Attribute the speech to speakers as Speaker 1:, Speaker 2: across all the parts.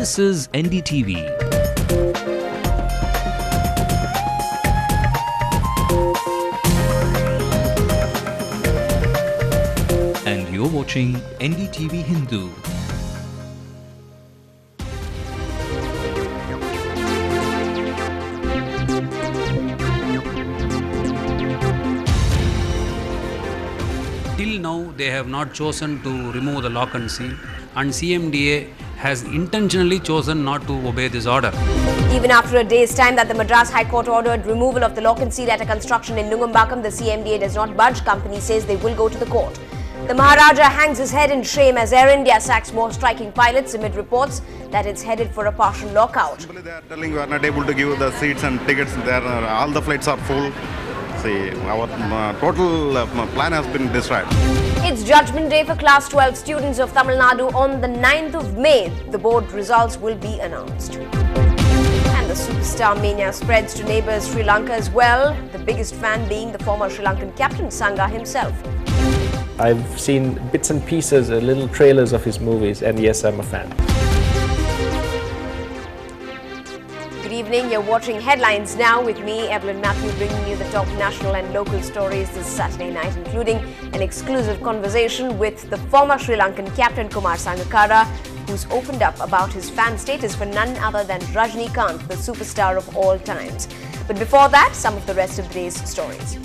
Speaker 1: This is NDTV. And you're watching Ndtv-Hindu.
Speaker 2: Till now, they have not chosen to remove the lock and seal, and CMDA has intentionally chosen not to obey this order.
Speaker 3: Even after a day's time that the Madras High Court ordered removal of the lock and seal at a construction in Nungambakkam, the CMDA does not budge. Company says they will go to the court. The Maharaja hangs his head in shame as Air India sacks more striking pilots amid reports that it's headed for a partial lockout.
Speaker 4: Simply they are telling we are not able to give the seats and tickets. All the flights are full. See, our total plan has been destroyed.
Speaker 3: It's Judgment Day for Class 12 students of Tamil Nadu on the 9th of May. The board results will be announced. And the superstar mania spreads to neighbours Sri Lanka as well, the biggest fan being the former Sri Lankan captain Sangha himself.
Speaker 5: I've seen bits and pieces, little trailers of his movies, and yes, I'm a fan.
Speaker 3: Good evening, you're watching Headlines Now with me, Evelyn Matthew, bringing you the top national and local stories this Saturday night, including an exclusive conversation with the former Sri Lankan captain Kumar Sangakkara, who's opened up about his fan status for none other than Rajinikanth, the superstar of all times. But before that, some of the rest of the day's stories.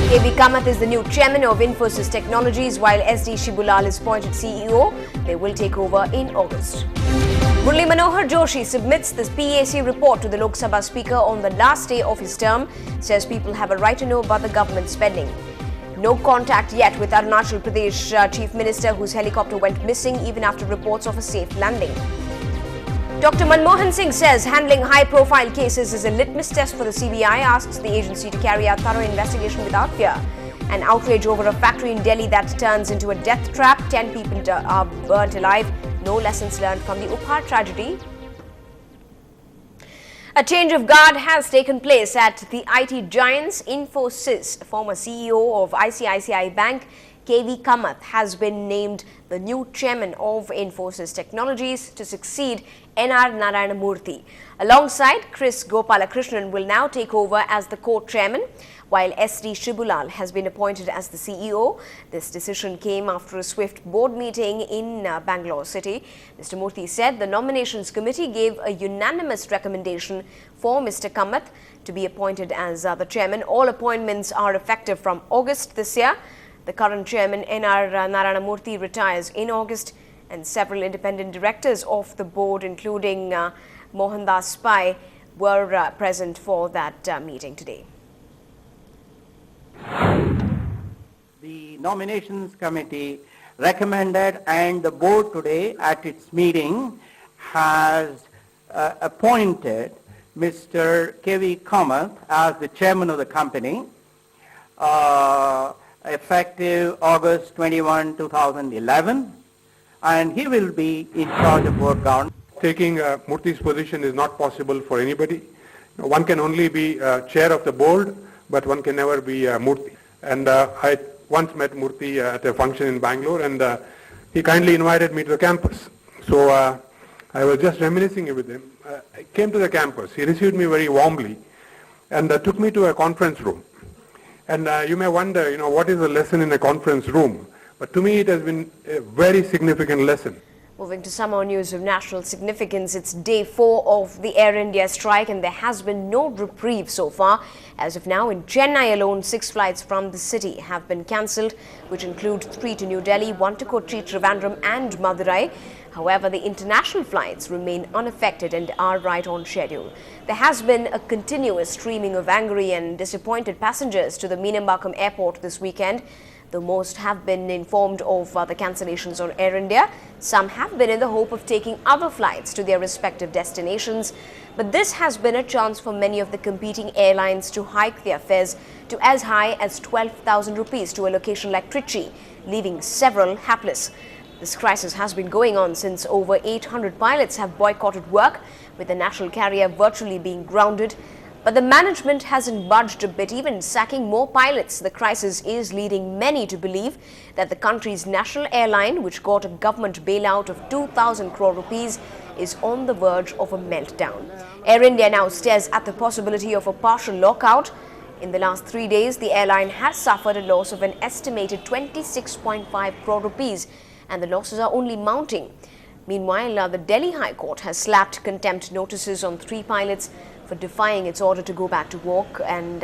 Speaker 3: KV Kamath is the new chairman of Infosys Technologies, while SD Shibulal is appointed CEO. They will take over in August. Murli Manohar Joshi submits the PAC report to the Lok Sabha Speaker on the last day of his term, says people have a right to know about the government spending. No contact yet with Arunachal Pradesh Chief Minister, whose helicopter went missing even after reports of a safe landing. Dr. Manmohan Singh says handling high-profile cases is a litmus test for the CBI, asks the agency to carry out thorough investigation without fear. An outrage over a factory in Delhi that turns into a death trap. 10 people are burnt alive. No lessons learned from the Upar tragedy. A change of guard has taken place at the IT giants. Infosys, former CEO of ICICI Bank, KV Kamath, has been named the new chairman of Infosys Technologies to succeed N.R. Narayana Murthy. Alongside Chris Gopalakrishnan will now take over as the co-chairman, while S.D. Shibulal has been appointed as the CEO. This decision came after a swift board meeting in Bangalore City. Mr. Murthy said the nominations committee gave a unanimous recommendation for Mr. Kamath to be appointed as the chairman. All appointments are effective from August this year. The current chairman, N.R. Narayana Murthy, retires in August, and several independent directors of the board, including Mohandas Pai, were present for that meeting today.
Speaker 6: The nominations committee recommended, and the board today at its meeting has appointed Mr. KV Kamath as the chairman of the company, effective August 21, 2011, and he will be in charge of board governance.
Speaker 7: Taking Murthy's position is not possible for anybody. One can only be chair of the board, but one can never be Murthy. And I once met Murthy at a function in Bangalore, and he kindly invited me to the campus. So I was just reminiscing with him. I came to the campus. He received me very warmly and took me to a conference room. And you may wonder, what is the lesson in a conference room? But to me, it has been a very significant lesson.
Speaker 3: Moving to some more news of national significance, it's day 4 of the Air India strike, and there has been no reprieve so far. As of now, in Chennai alone, 6 flights from the city have been cancelled, which include 3 to New Delhi, 1 to Kochi, Trivandrum and Madurai. However, the international flights remain unaffected and are right on schedule. There has been a continuous streaming of angry and disappointed passengers to the Meenambakkam airport this weekend. Though most have been informed of the cancellations on Air India, some have been in the hope of taking other flights to their respective destinations. But this has been a chance for many of the competing airlines to hike their fares to as high as 12,000 rupees to a location like Trichy, leaving several hapless. This crisis has been going on since over 800 pilots have boycotted work, with the national carrier virtually being grounded. But the management hasn't budged a bit, even sacking more pilots. The crisis is leading many to believe that the country's national airline, which got a government bailout of 2,000 crore rupees, is on the verge of a meltdown. Air India now stares at the possibility of a partial lockout. In the last 3 days, the airline has suffered a loss of an estimated 26.5 crore rupees, and the losses are only mounting. Meanwhile, the Delhi High Court has slapped contempt notices on 3 pilots for defying its order to go back to work, and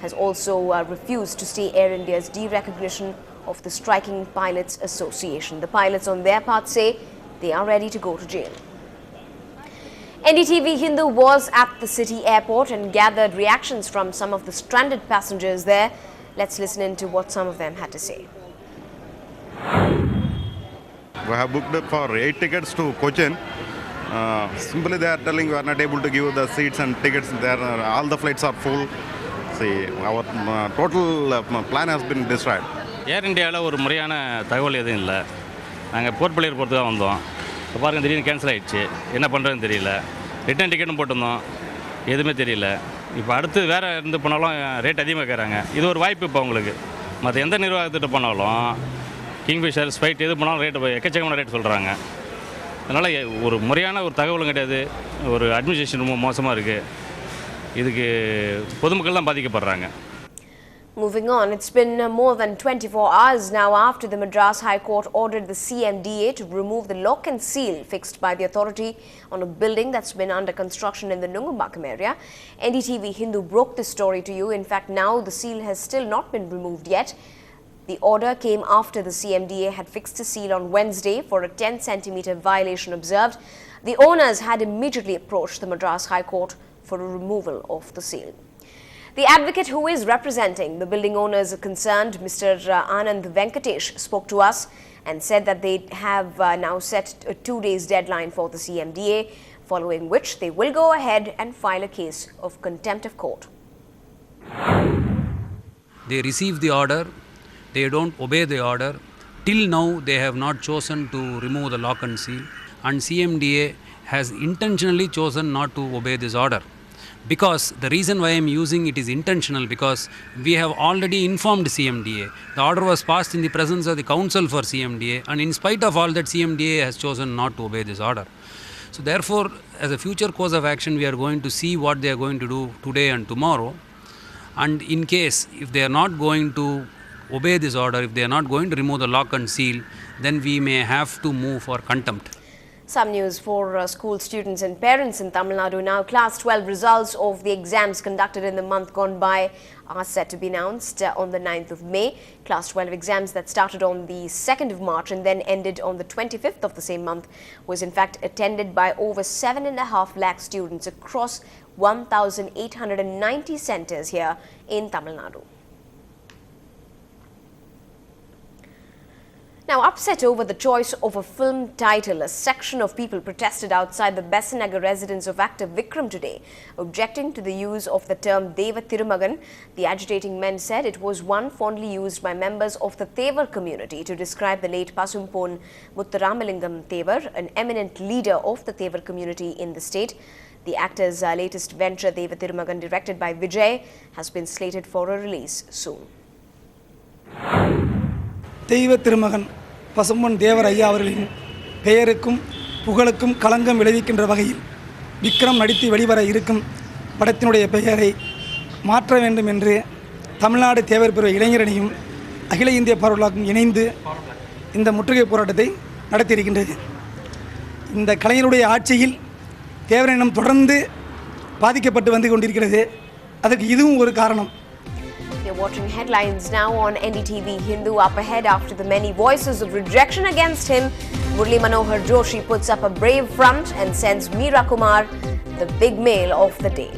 Speaker 3: has also refused to stay Air India's derecognition of the Striking Pilots Association. The pilots on their part say they are ready to go to jail. Ndtv-Hindu was at the city airport and gathered reactions from some of the stranded passengers there. Let's listen in to what some of them had to say.
Speaker 4: We have booked for 8 tickets to Cochin. Simply they are telling we are not able to give the seats and tickets there. All the flights are full. See, our total plan has been destroyed.
Speaker 8: ஏர் இந்தியாவில் ஒரு முறையான தகவல் எதுவும் இல்லை. நாங்கள் Port Blair பொறுத்து தான் வந்தோம். இப்போ பாருங்கள், திடீர்னு கேன்சல் ஆகிடுச்சு. என்ன பண்ணுறதுன்னு தெரியல. ரிட்டர்ன் டிக்கெட்டும் போட்டிருந்தோம், எதுவுமே தெரியல. இப்போ அடுத்து வேறு இருந்து போனாலும் ரேட் அதிகமாக கேட்குறாங்க. இது ஒரு வாய்ப்பு இப்போ உங்களுக்கு. மற்ற எந்த நிர்வாகத்திட்ட போனாலும் கிங்ஃபிஷர் ஸ்பைட் எது போனாலும் ரேட்டு எக்கச்சக்கமான ரேட் சொல்கிறாங்க. அதனால் ஒரு முறையான ஒரு தகவலும் கிடையாது. ஒரு அட்மினிஸ்ட்ரேஷன் ரொம்ப மோசமாக இருக்குது. இதுக்கு பொதுமக்கள் தான் பாதிக்கப்படுறாங்க.
Speaker 3: Moving on, it's been more than 24 hours now after the Madras High Court ordered the CMDA to remove the lock and seal fixed by the authority on a building that's been under construction in the Nungambakkam area. Ndtv-Hindu broke this story to you. In fact, now the seal has still not been removed yet. The order came after the CMDA had fixed the seal on Wednesday for a 10-centimeter violation observed. The owners had immediately approached the Madras High Court for a removal of the seal. The advocate who is representing the building owners concerned, Mr. Anand Venkatesh, spoke to us and said that they have now set a 2 days deadline for the CMDA, following which they will go ahead and file a case of contempt of court.
Speaker 2: They receive the order, they don't obey the order. Till now, they have not chosen to remove the lock and seal, and CMDA has intentionally chosen not to obey this order. Because the reason why I am using it is intentional, because we have already informed CMDA. The order was passed in the presence of the counsel for CMDA, and in spite of all that, CMDA has chosen not to obey this order. So therefore, as a future course of action, we are going to see what they are going to do today and tomorrow. And in case, if they are not going to obey this order, if they are not going to remove the lock and seal, then we may have to move for contempt.
Speaker 3: Some news for school students and parents in Tamil Nadu now. Class 12 results of the exams conducted in the month gone by are set to be announced on the 9th of May. Class 12 exams that started on the 2nd of March and then ended on the 25th of the same month was in fact attended by over 7.5 lakh students across 1,890 centres here in Tamil Nadu. Now, upset over the choice of a film title, a section of people protested outside the Besanagar residence of actor Vikram today, objecting to the use of the term Ndtv-Hindu. The agitating men said it was one fondly used by members of the Thevar community to describe the late Pasumpon Mutharamalingam Thevar, an eminent leader of the Thevar community in the state. The actor's latest venture, Ndtv-Hindu, directed by Vijay, has been slated for a release soon.
Speaker 9: தெய்வ திருமகன் பசும்பொன் தேவர் ஐயா அவர்களின் பெயருக்கும் புகழுக்கும் களங்கம் விளைவிக்கின்ற வகையில் விக்ரம் நடித்து வெளிவர இருக்கும் படத்தினுடைய பெயரை மாற்ற வேண்டும் என்று தமிழ்நாடு தேவர் பிரிவு இளைஞரணியும் அகில இந்திய பார்வையாளர்களும் இணைந்து இந்த முற்றுகை போராட்டத்தை நடத்தியிருக்கின்றது. இந்த கலைஞருடைய ஆட்சியில் தேவரினம் தொடர்ந்து பாதிக்கப்பட்டு வந்து கொண்டிருக்கிறது. அதற்கு இதுவும் ஒரு காரணம்.
Speaker 3: You're watching headlines now on Ndtv-Hindu. Up ahead, after the many voices of rejection against him, Murli Manohar Joshi puts up a brave front and sends Meera Kumar the big male of the day.